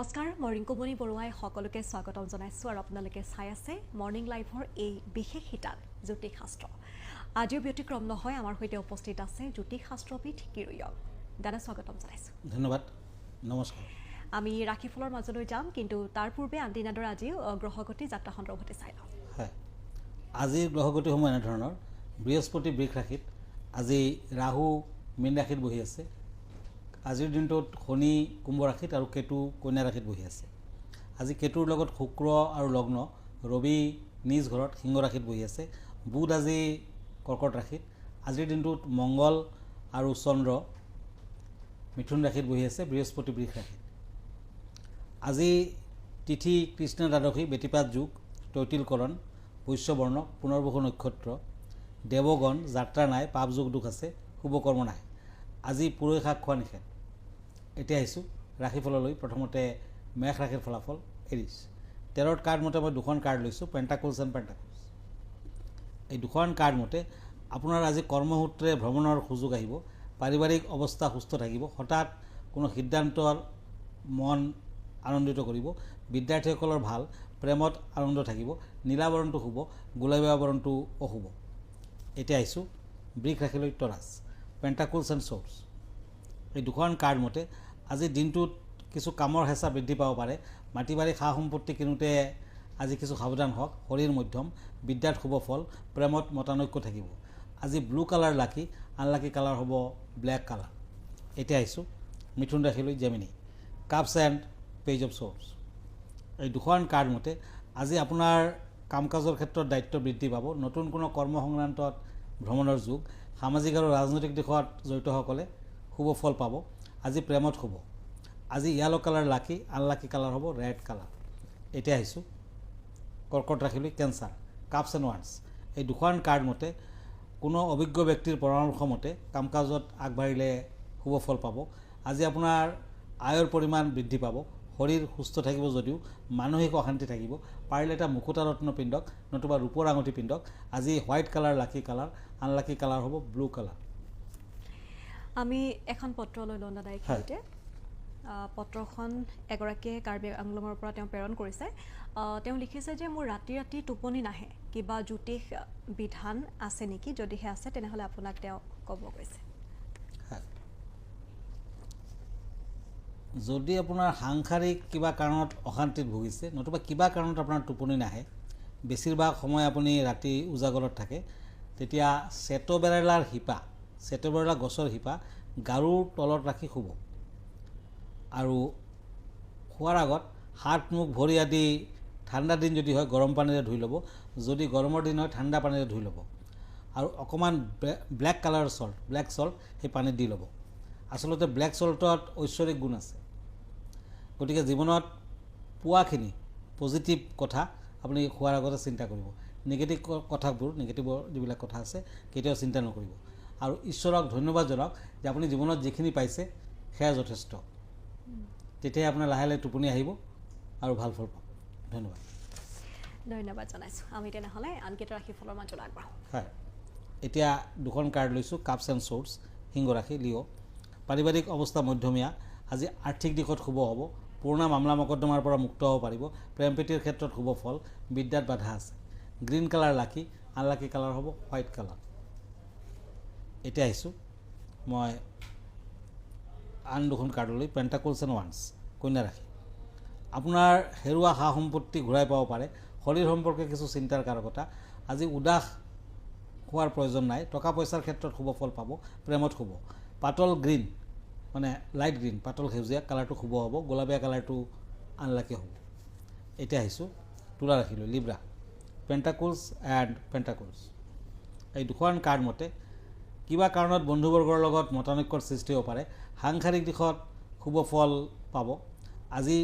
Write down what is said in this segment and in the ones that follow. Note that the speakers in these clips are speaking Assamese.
নমস্কাৰ মই ৰিংকুমণি বৰুৱাই সকলোকে স্বাগতম জনাইছো আৰু আপোনালোকে চাই আছে মৰ্নিং লাইভৰ এই বিশেষ হিতাত জ্যোতিষ শাস্ত্ৰ আজিও ব্যতিক্ৰম নহয় আমাৰ সৈতে উপস্থিত আছে জ্যোতিষ শাস্ত্ৰবিদ কিৰয়ল দাদা স্বাগতম জনাইছো ধন্যবাদ নমস্কাৰ আমি ৰাখিফলৰ মাজলৈ যাম কিন্তু তাৰ পূৰ্বে আন্দিনাদৰ আজিও গ্ৰহগতি যাত্ৰা সন্দৰ্ভতে চাই লওঁ হয় আজিৰ গ্ৰহগতি সময় এনে ধৰণৰ বৃহস্পতি বৃষ ৰাশিত আজি ৰাহু মীন ৰাশিত বহি আছে আজিৰ দিনটোত শনি কুম্ভ ৰাশিত আৰু কেতু কন্যা ৰাশিত বহি আছে আজি কেতুৰ লগত শুক্ৰ আৰু লগ্ন ৰবি নিজ ঘৰত সিংহ ৰাশিত বহি আছে বুধ আজি কৰ্কট ৰাশিত আজিৰ দিনটোত মংগল আৰু চন্দ্ৰ মিথুন ৰাশিত বহি আছে বৃহস্পতি বৃষ ৰাশিত আজি তিথি কৃষ্ণ দ্বাদশী বেতিপাত যুগ তৈতিলকৰণ বৈশ্যবৰ্ণ পুনৰ্বসু নক্ষত্ৰ দেৱগণ যাত্ৰা নাই পাপ যোগ দুখ আছে শুভকৰ্ম নাই আজি পুৰৈ শাক খোৱা নিষেধ এতিয়া আহিছোঁ ৰাশিফললৈ প্ৰথমতে মেষ ৰাশিৰ ফলাফল এৰিছ তেৰত কাৰ্ড মতে মই দুখন কাৰ্ড লৈছোঁ পেণ্টাকলছ এণ্ড পেণ্টাকলছ এই দুখন কাৰ্ড মতে আপোনাৰ আজি কৰ্মসূত্ৰে ভ্ৰমণৰ সুযোগ আহিব পাৰিবাৰিক অৱস্থা সুস্থ থাকিব হঠাৎ কোনো সিদ্ধান্তৰ মন আনন্দিত কৰিব বিদ্যাৰ্থীসকলৰ ভাল প্ৰেমত আনন্দ থাকিব নীলাবৰণটো শুভ গোলাবীয়া বৰণটো অশুভ এতিয়া আহিছোঁ বৃষ ৰাশিলৈ তৰাছ পেণ্টাকলছ এণ্ড শ্বৰ্টছ এই দুখন কাৰ্ড মতে আজি দিনটোত কিছু কামৰ হেঁচা বৃদ্ধি পাব পাৰে মাটি বাৰী সা সম্পত্তি কিনোতে আজি কিছু সাৱধান হওক শৰীৰ মধ্যম বিদ্যাত শুভ ফল প্ৰেমত মতানৈক্য থাকিব আজি blue colour lucky unlucky colour হ'ব ব্লেক কালাৰ এতিয়া আহিছোঁ মিথুন ৰাশিলৈ Gemini cups and page of swords এই দুখন কাৰ্ড মতে আজি আপোনাৰ কাম কাজৰ ক্ষেত্ৰত দায়িত্ব বৃদ্ধি পাব নতুন কোনো কৰ্ম সংক্ৰান্তত ভ্ৰমণৰ যুগ সামাজিক আৰু ৰাজনৈতিক দিশত জড়িতসকলে শুভ ফল পাব আজি প্ৰেমত শুভ আজি yellow colour lucky unlucky colour হ'ব ৰেড কালাৰ এতিয়া আহিছোঁ কৰ্কট ৰাশিলৈ কেঞ্চাৰ কাপছ এণ্ড ওৱান্স এই দুখন কাৰ্ড মতে কোনো অভিজ্ঞ ব্যক্তিৰ পৰামৰ্শ মতে কাম কাজত আগবাঢ়িলে শুভ ফল পাব আজি আপোনাৰ আয়ৰ পৰিমাণ বৃদ্ধি পাব শৰীৰ সুস্থ থাকিব যদিও মানসিক অশান্তি থাকিব পাৰিলে এটা মুকুতা ৰত্ন পিন্ধক নতুবা ৰূপৰ আঙুঠি পিন্ধক আজি হোৱাইট কালাৰ লাকি কালাৰ আনলাকি কালাৰ হ'ব ব্লু কালাৰ আমি এখন পত্ৰ লৈ লওঁ দাদা এইখিনিতে পত্ৰখন এগৰাকীয়ে কাৰ্বি আংলঙৰ পৰা তেওঁ প্ৰেৰণ কৰিছে তেওঁ লিখিছে যে মোৰ ৰাতি ৰাতি টোপনি নাহে কিবা জ্যোতিষ বিধান আছে নেকি যদিহে আছে তেনেহ'লে আপোনাক তেওঁ ক'ব কৈছে যদি আপোনাৰ সাংসাৰিক কিবা কাৰণত অশান্তিত ভুগিছে নতুবা কিবা কাৰণত আপোনাৰ টোপনি নাহে বেছিভাগ সময় আপুনি ৰাতি উজাগৰত থাকে তেতিয়া চেটবেৰেলাৰ শিপা চেটবেৰেলা গছৰ শিপা গাৰুৰ তলত ৰাখি শুব আৰু শোৱাৰ আগত হাত মুখ ভৰি আদি ঠাণ্ডা দিন যদি হয় গৰম পানীৰে ধুই ল'ব যদি গৰমৰ দিন হয় ঠাণ্ডা পানীৰে ধুই ল'ব আৰু অকণমান ব্লেক কালাৰৰ চল্ট ব্লেক চল্ট সেই পানীত দি ল'ব আচলতে ব্লেক চল্টত ঐশ্বৰিক গুণ আছে গতিকে জীৱনত পোৱাখিনি পজিটিভ কথা আপুনি খোৱাৰ আগতে চিন্তা কৰিব নিগেটিভ কথাবোৰ নিগেটিভৰ যিবিলাক কথা আছে কেতিয়াও চিন্তা নকৰিব আৰু ঈশ্বৰক ধন্যবাদ জনাওক যে আপুনি জীৱনত যিখিনি পাইছে সেয়া যথেষ্ট তেতিয়াই আপোনাৰ লাহে লাহে টোপনি আহিব আৰু ভাল ফল পাব ধন্যবাদ ধন্যবাদ জনাইছোঁ আমি তেনেহ'লে আনকেইটা ৰাশিফলৰ মাজলৈ আগবাঢ়োঁ হয় এতিয়া দুখন কাৰ্ড লৈছোঁ কাপছ এণ্ড শ্বৰ্টছ সিংহ ৰাশি লিঅ' পাৰিবাৰিক অৱস্থা মধ্যমীয়া আজি আৰ্থিক দিশত শুভ হ'ব পুৰণা মামলা মকদ্দমাৰ পৰা মুক্ত হ'ব পাৰিব প্ৰেম প্ৰীতিৰ ক্ষেত্ৰত শুভ ফল বিদ্যাত বাধা আছে green colour lucky unlucky colour হ'ব হোৱাইট কালাৰ এতিয়া আহিছোঁ মই আন দুখন কাৰ্ডলৈ পেণ্টাকলছ এণ্ড ওৱান্স কন্যা ৰাশি আপোনাৰ হেৰুৱা সা সম্পত্তি ঘূৰাই পাব পাৰে শৰীৰ সম্পৰ্কে কিছু চিন্তাৰ কাৰকতা আজি উদাস হোৱাৰ প্ৰয়োজন নাই টকা পইচাৰ ক্ষেত্ৰত শুভ ফল পাব প্ৰেমত শুভ পাতল গ্ৰীণ মানে লাইট গ্ৰীণ পাতল সেউজীয়া কালাৰটো শুভ হ'ব গোলাবীয়া কালাৰটো আনলাকি হ'ব এতিয়া আহিছোঁ তুলা ৰাশিলৈ লিব্ৰা পেণ্টাকলছ এণ্ড পেণ্টাকলছ এই দুখন কাৰ্ড মতে কিবা কাৰণত বন্ধুবৰ্গৰ লগত মতানৈক্যৰ সৃষ্টি হ'ব পাৰে সাংসাৰিক দিশত শুভ ফল পাব আজি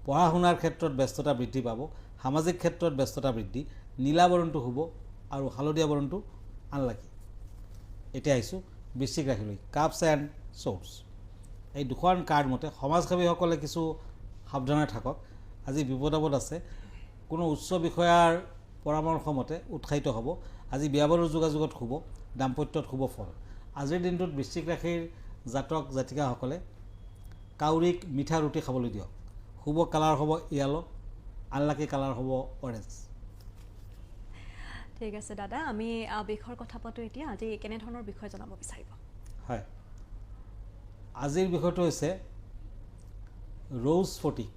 পঢ়া শুনাৰ ক্ষেত্ৰত ব্যস্ততা বৃদ্ধি পাব সামাজিক ক্ষেত্ৰত ব্যস্ততা বৃদ্ধি নীলা বৰণটো শুভ আৰু হালধীয়া বৰণটো আনলাকি এতিয়া আহিছোঁ বৃশ্চিক ৰাশিলৈ কাপছ এণ্ড শ্বৰ্টছ এই দুখন কাৰ্ড মতে সমাজসেৱীসকলে কিছু সাৱধানে থাকক আজি বিপদ আপদ আছে কোনো উচ্চ বিষয়াৰ পৰামৰ্শ মতে উৎসাহিত হ'ব আজি বিয়া বাৰুৰ যোগাযোগত শুভ দাম্পত্যত শুভ ফল আজিৰ দিনটোত বৃশ্চিক ৰাশিৰ জাতক জাতিকাসকলে কাউৰীক মিঠা ৰুটি খাবলৈ দিয়ক শুভ কালাৰ হ'ব য়েলো, আনলাকি কালাৰ হ'ব অৰেঞ্জ। ঠিক আছে দাদা, আমি বিষয়ৰ কথা পাতোঁ এতিয়া। আজি কেনেধৰণৰ বিষয় জনাব বিচাৰিব? হয়, আজিৰ বিষয়টো হৈছে ৰ'জ স্ফটিক,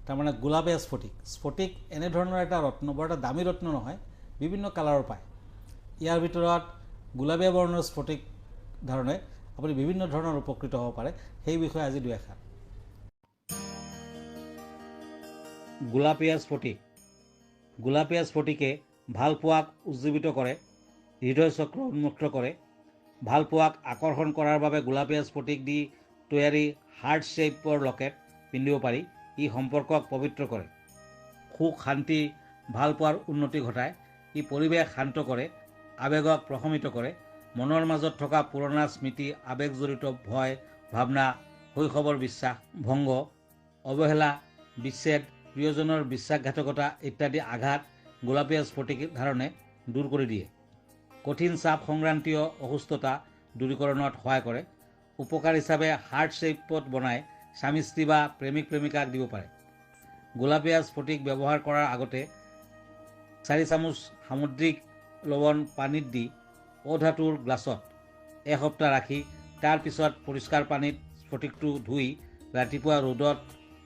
তাৰমানে গোলাপীয়া স্ফটিক। স্ফটিক এনেধৰণৰ এটা ৰত্ন, বৰ এটা দামী ৰত্ন নহয়, বিভিন্ন কালাৰৰ পায়। ইয়াৰ ভিতৰত গোলাপীয়া বৰ্ণৰ স্ফটিক ধৰণে আপুনি বিভিন্ন ধৰণৰ উপকৃত হ'ব পাৰে, সেই বিষয়ে আজি দুই এষাৰ। গোলাপীয়া স্ফটিক। গোলাপীয়া স্ফটিকে ভালপোৱাক উজ্জীৱিত কৰে, হৃদয় চক্ৰ উন্মুক্ত কৰে। ভালপোৱাক আকৰ্ষণ কৰাৰ বাবে গোলাপীয়া স্ফটিক দি তৈয়াৰী হাৰ্ট শ্বেপৰ লকেট পিন্ধিব পাৰি। ই সম্পৰ্কক পবিত্ৰ কৰে, সুখ শান্তি ভালপোৱাৰ উন্নতি ঘটায়। ই পৰিৱেশ শান্ত কৰে, আৱেগক প্ৰশমিত কৰে। মনৰ মাজত থকা পুৰণা স্মৃতি, আৱেগজড়িত ভয় ভাৱনা, শৈশৱৰ বিশ্বাস ভংগ, অৱহেলা, বিচ্ছেদ, প্ৰিয়জনৰ বিশ্বাসঘাতকতা ইত্যাদি আঘাত গোলাপীয়া স্ফটিক ধাৰণে দূৰ কৰি দিয়ে। কঠিন চাপ সংক্ৰান্তীয় অসুস্থতা দূৰীকৰণত সহায় কৰে। উপকাৰ হিচাপে হাৰ্ট শ্বেপত বনাই স্বামী স্ত্ৰী বা প্ৰেমিক প্ৰেমিকাক দিব পাৰে। গোলাপীয়া স্ফটিক ব্যৱহাৰ কৰাৰ আগতে 4 চামুচ সামুদ্ৰিক লৱণ পানীত দি অধাতুৰ গ্লাছত এসপ্তাহ ৰাখি তাৰ পিছত পৰিষ্কাৰ পানীত স্ফটিকটো ধুই ৰাতিপুৱা ৰ'দত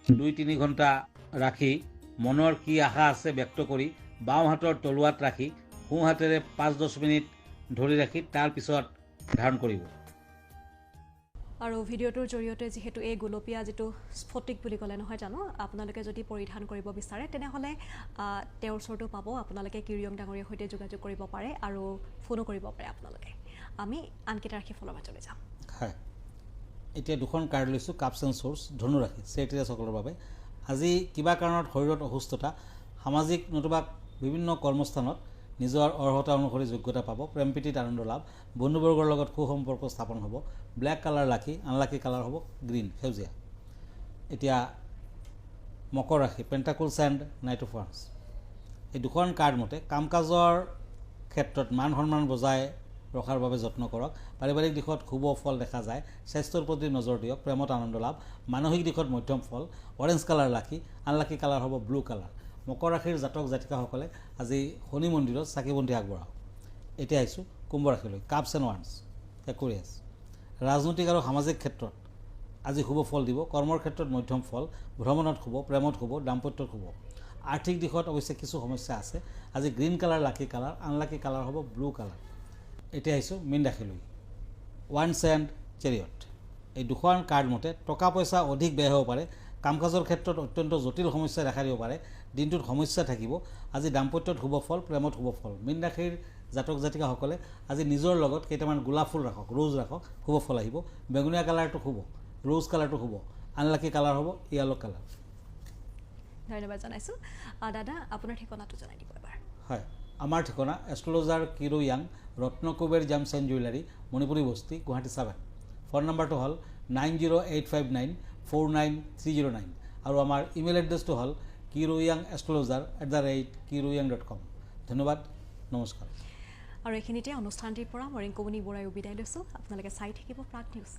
2-3 ঘণ্টা ৰাখি মনৰ কি আশা আছে ব্যক্ত কৰি বাওঁ হাতৰ তলুৱাত ৰাখি সোঁ হাতেৰে 5-10 মিনিট ধৰি ৰাখি তাৰ পিছত ধাৰণ কৰিব। আৰু ভিডিঅ'টোৰ জৰিয়তে যিহেতু এই গোলপীয়া যিটো স্ফটিক বুলি ক'লে নহয় জানো, আপোনালোকে যদি পৰিধান কৰিব বিচাৰে তেনেহ'লে তেওঁৰ ওচৰতো পাব। আপোনালোকে কিৰিয়ং ডাঙৰীয়াৰ সৈতে যোগাযোগ কৰিব পাৰে আৰু ফোনো কৰিব পাৰে আপোনালোকে। আমি আনকেইটা ৰাশি ফলৰ মাজলৈ যাম। হয়, এতিয়া দুখন কাৰ্ড লৈছোঁ, কাপছ এণ্ড চ'ৰ্চ, ধনু ৰাশি, চেক্ৰেটাৰীসকলৰ বাবে। আজি কিবা কাৰণত শৰীৰত অসুস্থতা, সামাজিক নতুবা বিভিন্ন কৰ্মস্থানত নিজৰ অৰ্হতা অনুসৰি যোগ্যতা পাব, প্ৰেম প্ৰীতিত আনন্দ লাভ, বন্ধুবৰ্গৰ লগত সুসম্পৰ্ক স্থাপন হ'ব। Black colour lucky, unlucky colour হ'ব গ্ৰীণ, সেউজীয়া। এতিয়া মকৰ ৰাশি, পেণ্টাকলছ এণ্ড নাইট অফ ওৱান্স। এই দুখন কাৰ্ড মতে কাম কাজৰ ক্ষেত্ৰত মান সন্মান বজাই ৰখাৰ বাবে যত্ন কৰক। পাৰিবাৰিক দিশত শুভ ফল দেখা যায়। স্বাস্থ্যৰ প্ৰতি নজৰ দিয়ক, প্ৰেমত আনন্দ লাভ। মানসিক দিশত মধ্যম ফল। Orange colour lucky, unlucky colour হ'ব ব্লু কালাৰ। মকৰ ৰাশিৰ জাতক জাতিকাসকলে আজি শনি মন্দিৰত চাকি বন্তি আগবঢ়াওক। এতিয়া আহিছোঁ কুম্ভ ৰাশিলৈ, কাপছ এণ্ড ওৱান্স, একুৰিয়াছ। ৰাজনৈতিক আৰু সামাজিক ক্ষেত্ৰত আজি শুভ ফল দিব। কৰ্মৰ ক্ষেত্ৰত মধ্যম ফল। ভ্ৰমণত শুভ, প্ৰেমত শুভ, দাম্পত্যত শুভ। আৰ্থিক দিশত অৱশ্যে কিছু সমস্যা আছে। আজি গ্ৰীণ কালাৰ লাকি কালাৰ, আনলাকি কালাৰ হ'ব ব্লু কালাৰ। এতিয়া আহিছোঁ মীন ৰাশিলৈ, ওৱান্স এণ্ড চেৰিয়ট। এই দুখন কাৰ্ড মতে টকা পইচা অধিক ব্যয় হ'ব পাৰে। কাম কাজৰ ক্ষেত্ৰত অত্যন্ত জটিল সমস্যা দেখা দিব পাৰে। দিনটোত সমস্যা থাকিব। আজি দাম্পত্যত শুভ ফল, প্ৰেমত শুভ ফল। মীন ৰাশিৰ জাতক জাতিকাসকলে আজি নিজৰ লগত কেইটামান গোলাপ ফুল ৰাখক, ৰ'জ ৰাখক, শুভ ফল আহিব। বেঙুনীয়া কালাৰটো শুভ, ৰ'জ কালাৰটো শুভ, আনলাকি কালাৰ হ'ব য়েলো কালাৰ। ধন্যবাদ জনাইছোঁ। দাদা, আপোনাৰ ঠিকনাটো জনাই দিব এবাৰ। হয়, আমাৰ ঠিকনা এষ্ট্ৰলজাৰ কিৰো য়াং, Ratnakuber gems and jewellery, Manipuri বস্তি, গুৱাহাটী 7। ফোন নম্বৰটো হ'ল 9085949309 আৰু আমাৰ ইমেইল এড্ৰেছটো হ'ল kiroyangastrologer@kiroyang.com। ধন্যবাদ, নমস্কাৰ। আৰু এইখিনিতে অনুষ্ঠানটিৰ পৰা মই ৰিংকুমণি বৰাই বিদায় লৈছোঁ। আপোনালোকে চাই থাকিব প্ৰাগ নিউজ।